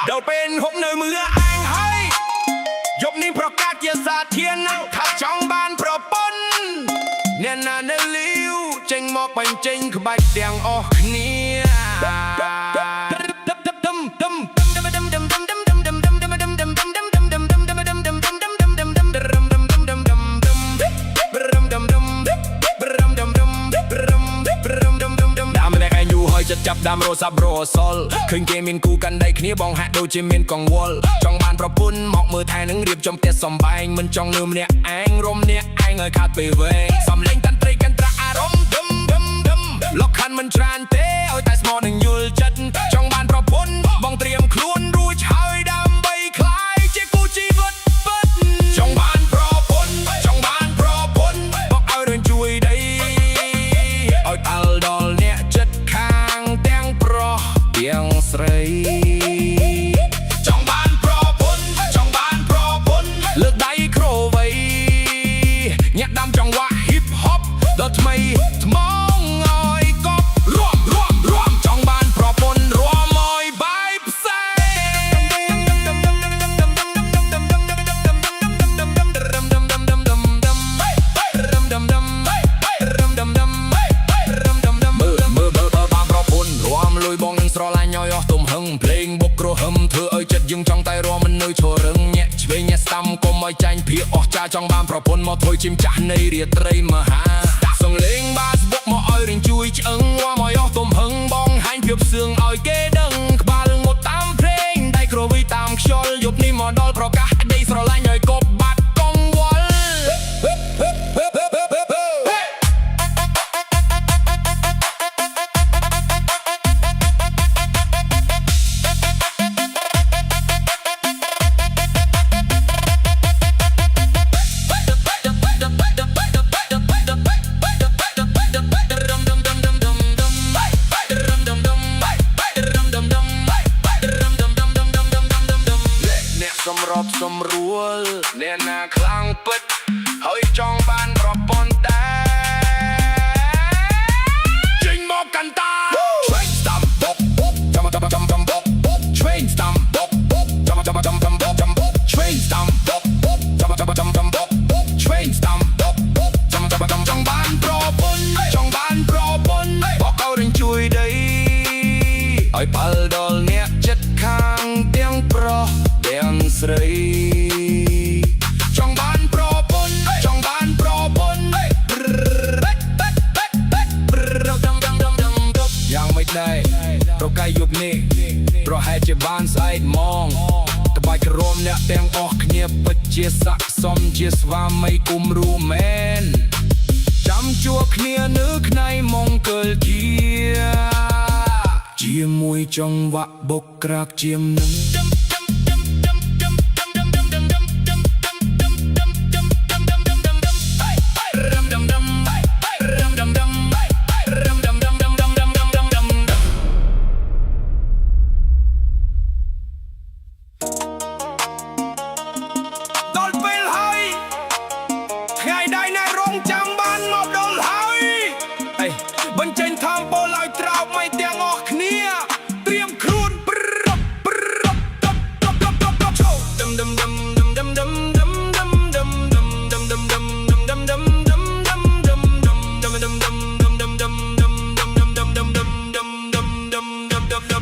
đầu bên hộp nơi mưa anh hay dục ní pro cát chia xa thiên thật trong ban pro pon nên là nơi liu tranh mọc bành tranh cứ bạch đèn o niaจับดามโรซาโบรซอลคืนเกมมินกูกันได้ขี้บองหัดดูจิมินกองวอลจองบานประปุ่นหมอกมือแทนนึงเรียบจมเตะสมบายมันจองลืมเนี่ยแองรมเนี่ยแองเงยขาดไปเว้ยสำเล็งตันตรีกันตระอารมณ์ดึมล็อกคันมันทรานเตเอาแต่สมอหนึ่งยุลจัดจองบานประปุ่นบองเตรียมคล้วนรู้ชายดำใบคล้ายเจ้ากูจีวัดจองบานประปุ่นบอกเอาเดินช่วยได้เอาอัลดอลเนี่ยจัดyang serai trong ban pro pun lực đáy khổ vậy nhạc đam trong hoa hip hop đợt mây mong ngồi cóp rùm trong ban pro pun rùm môi vibeเพลงบกโรหมเธอเอ่ยจัดยึงจังไตรอมันเนยโชว์เริงแยะช่วยแยะซ้ำก็ไม่ใจเพียออกจากจังบานประพนมาถอยชิมจ่าในเรียไตรมหาส่งเล้งบาสบกมาอ่อยริงจุยเชิงว่ามาย่อตุ่มหึงบองหันเพียบเสืองอ่อยเกดังบาลงดตามเพลงได้กระวิตามชอลยุบนี่มาดอลเพราะกะได้สระลายย่อยกบบัดกองวอลสมรัวเนี่ยนาคลังปิดเฮ้ยจองบ้านรอบปนแต่จริงบอกกันตา Train stamp บกจำบก Train stamp บกจำบก Train stamp บกจำบก Train stamp บกจำจองบ้านรอบปนบอกเอาเรื่องช่วยได้ไอ้พัลดอลเนี่ยจัดข้างเตียงโปรเดียนสรีจองบ้านโปรปนยังไม่ได้เราใกล้ยุบนี่เราให้เจ็บบานสายมองตะบายกระโรมเนี่ยเตียงออกเงียบปัจเจสักสมเจสว่าไม่กุมรู้แมนจำจัวเนียนึกในมองเกิดเกียเจียมวยจังหวะบกกรากเจียมหนึ่งบันเจนทำโปลอยตราวไม่เตียงออกเนียเตรียมครูน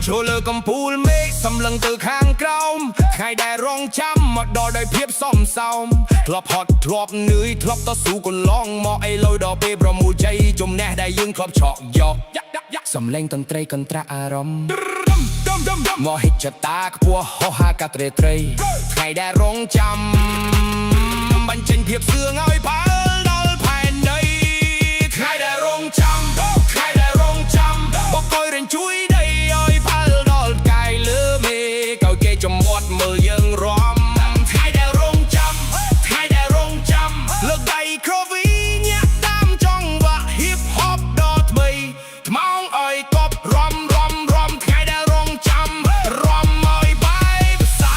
โชว์เลอกำพูลเมฆสำลังtừข้างเกลาใครได้ร้องช้ำมาดอได้เพียบซ่อมเศร้าทลอบฮอตทลอบเหนื่อยทลอบต่อสู้ก็ลองมอไอ้ลอยดอกเปบรมูใจจมแน่ได้ยืนครอบชอกยอกสำเล็งตันเตรกันตระอารมณ์มอหิจตาขปัวหอหากาเตรใครได้ร้องช้ำบันเจนเพียบเสืองเอาไอ้พัลดอลภายในใครได้ร้องช้ำบอกคอยเรียนช่วยได้เอาไอ้พัลดอลกายเลือเมเก่าเกจมวดมือยังร้อมใครได้ร้องช้ำเลิกได้ครวีเนี่ยตามจังหวะฮิปฮอปดอทเบย์มองไอ้กบรอมใครได้ร้องช้ำรอมไอ้ใบใส่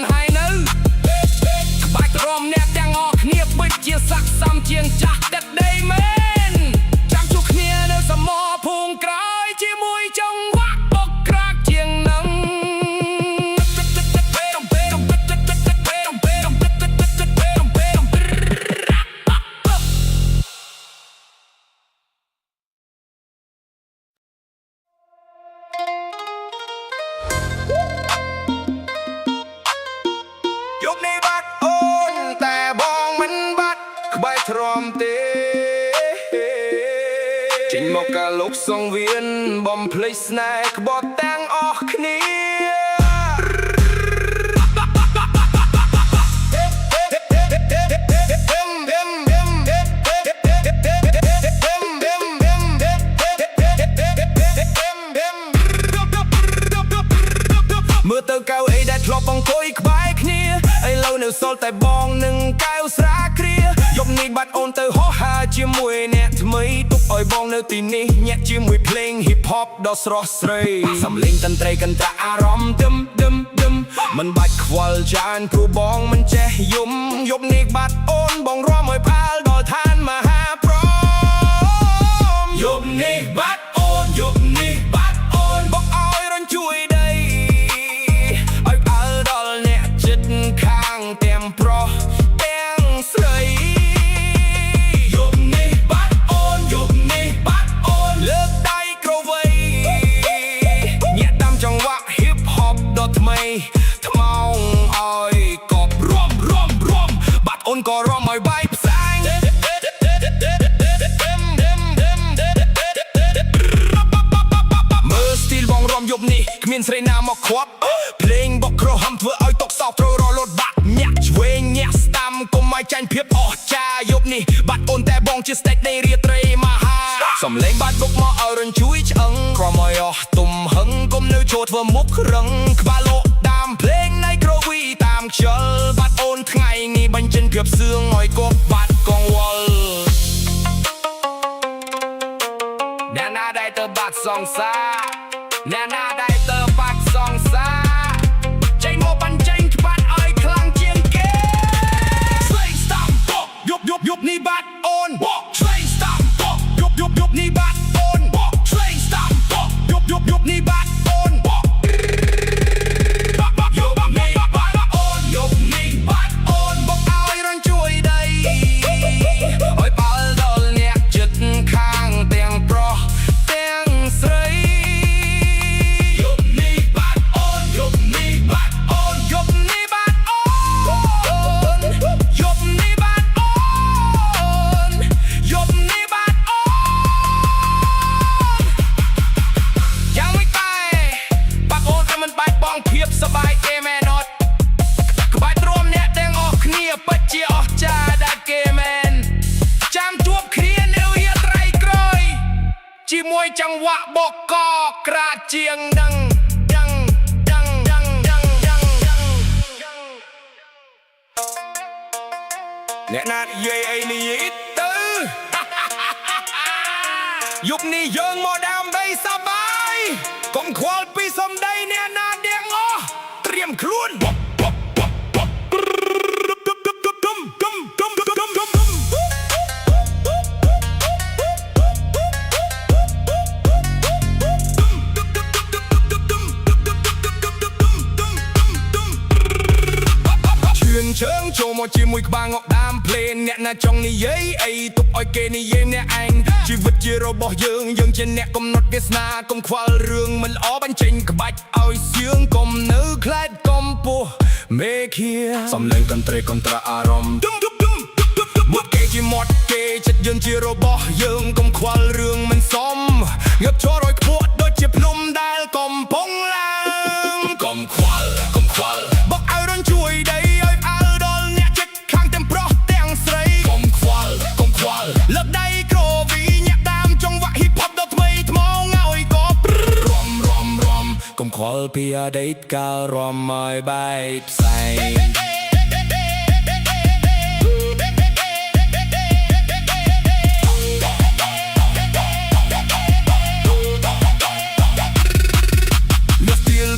บในบัดโอนแต่บองมันบัดใบทรอมเตจิงមកកាលុកសងវៀនបំភ្លេចស្នេហ៍ក្បត់ទាំងអស់គ្នាមើលទៅកៅអីដែលធ្លាប់អង្គុយក្បែរគ្នាឥឡូវនៅសល់តែបងនឹងកៅស្រាគ្រាយប់នេះបាត់អូនទៅហោះហើរជាមួយអ្នកថ្មីទុកឲ្យបងនៅទីនេះញាក់ជាមួយភ្លេង hip hop ដ៏ស្រស់ស្រីសំឡេងតន្ត្រីកន្ត្រាក់អារម្មណ៍ទឹមមិនបាច់ខ្វល់ច្រើនព្រោះបងមិនចេះយំយប់នេះបាត់អូនបងរាំឲ្យផ្អើលដល់ឋានមហាព្រមយប់នេះបាត់អូនយប់នេះបាត់អូនបងឲ្យរំជួយដីឲ្យផ្អើលដល់អ្នកចិត្តខាងទាំងប្រុសទាំងស្រីយប់នេះបាត់អូនយប់នេះបាត់អូនលើកដៃក្រវៃញាក់តាមចង្វាក់ hip hop ដ៏ថ្មីថ្មោងឲ្យកប់រួមបាត់អូនក៏រំឲ្យបែកផ្សែងមើលស្ទីលបងរំយប់នេះគ្មានស្រីណាមកខ្វាប់ភ្លេងបកក្រហមធ្វើឲ្យតកសោកត្រូវរលត់បាក់ញាក់ឆ្វេងញាក់ស្ដាំកុំឲ្យចាញ់ភាពអស្ចារ្យយប់នេះបាត់អូនតែបងជាស្ដេចនៃរាត្រីមហាសំឡេងបាត់បុកមកឲ្យរញ្ជួយឆ្អឹងក្រមឲ្យអស់ទំហឹងកុំនៅចូលធ្វើមុខរឹងក្បាលលោកតាមភ្លេងនៃក្រវីតាមខ្យល់បាត់អូនថ្ងៃនេះបញ្ចេញភាពសឿងឲ្យកប់បាត់កងវល់អ្នកណាដែលទៅបាត់សងសាអ្នកណាដែលទៅបាត់សងសាចេញមកបញ្ចេញក្បាត់ឲ្យខ្លាំងជាងគេស្លេងស្ដាំបកយប់នេះបាត់អូនបកស្លេងស្ដាំបកយប់នេះបាត់អូនបកស្លេងស្ដាំបកយប់នេះបាត់អូនបកយប់នេះបាត់អូនយប់នេះបាត់អូនបកឲ្យរំជួយដីឲ្យបាល់ដល់អ្នកចិត្តខាងទាំងប្រុសទាំងស្រីយប់នេះបាត់អូនយប់នេះបាត់អូនយប់នេះបាត់អូនយប់នេះបាត់អូនយប់នេះបាត់អូនយ៉ាងមិនតែបាក់អូនតែមិនបាច់បងភាពសบายទេមែនអត់ក្បាច់រួមអ្នកទាំងអស់គ្នាពិតជាអស្ចារ្យដែរគេមែនចាំជួបគ្នានៅរាត្រីក្រោយជាមួយចង្វាក់បកកក្រាតជាងដឹងអ្នកណានិយាយអីនិយាយទៅយប់នេះយើងមកដើម្បីសប្បាយកុំខ្វល់ពីសំដីអ្នកណាទាំងអស់ត្រៀមខ្លួនជើងចូលមកជាមួយក្បាលងក់ដាមភ្លេងអ្នកណាចង់និយាយអីទុកឲ្យគេនិយាយអ្នកឯងជីវិតជារបស់យើងជាអ្នកកំណត់វាសនាកុំខ្វល់រឿងមិនល្អបញ្ចេញក្បាច់ឲ្យសៀងកុំនៅខ្លាចកុំពោះមេឃាសំឡេងកន្ត្រីកន្ត្រាអារម្មណ៍មកគេជាមាត់គេចិត្តយើងជារបស់យើងកុំខ្វល់រឿងមិនសមងើបចូលរយខ្ពស់ដូចជាភ្នំដែលកំពុងឡើងកុំខ្វល់បកឲ្យរំជួយដីលើកដៃក្រវីញាក់តាមចង្វាក់ hip hop ដ៏ថ្មីថ្មោងឲ្យកប់រំកុំខ្វល់ពីអតីតកាលរំឲ្យបែកផ្សែង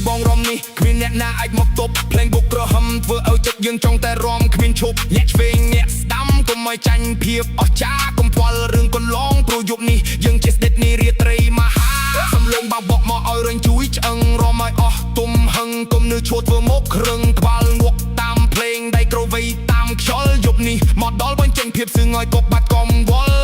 បងរំនេះគ្មានអ្នកណាអាចមកទប់ភ្លេងបុកក្រហមធ្វើឲ្យចិត្តយើងចង់តែរំគ្មានឈប់អ្នកឆ្វេងអ្នកស្ដាំកុំឲ្យចាញ់ភាពអស្ចារ្យកុំខ្វល់រឿងកន្លងព្រោះយប់នេះយើងជាស្ដេចនៃរាត្រីមហាសំឡេងបោកបកមកឲ្យរញជួយឆ្អឹងរំឲ្យអស់ទំហឹងកុំនៅឈួតធ្វើមុខរឹងក្បាលងក់តាមភ្លេងដៃក្រវៃតាមខ្យល់យប់នេះមកដល់បញ្ចេញភាពសឹងឲ្យកប់បាត់កំវល់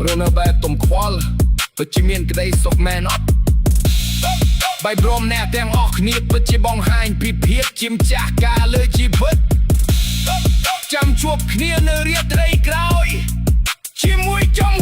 រនៅបែបទំខ្វល់ពិតជាមានក្តីសុខមែនអត់បាយព្រមអ្នកទាំងអស់គ្នាពិតជាបង្ហាញពីភាពជាម្ចាស់ការលើជីវិតចាំជួបគ្នានៅរាត្រីក្រោយជាមួយចំ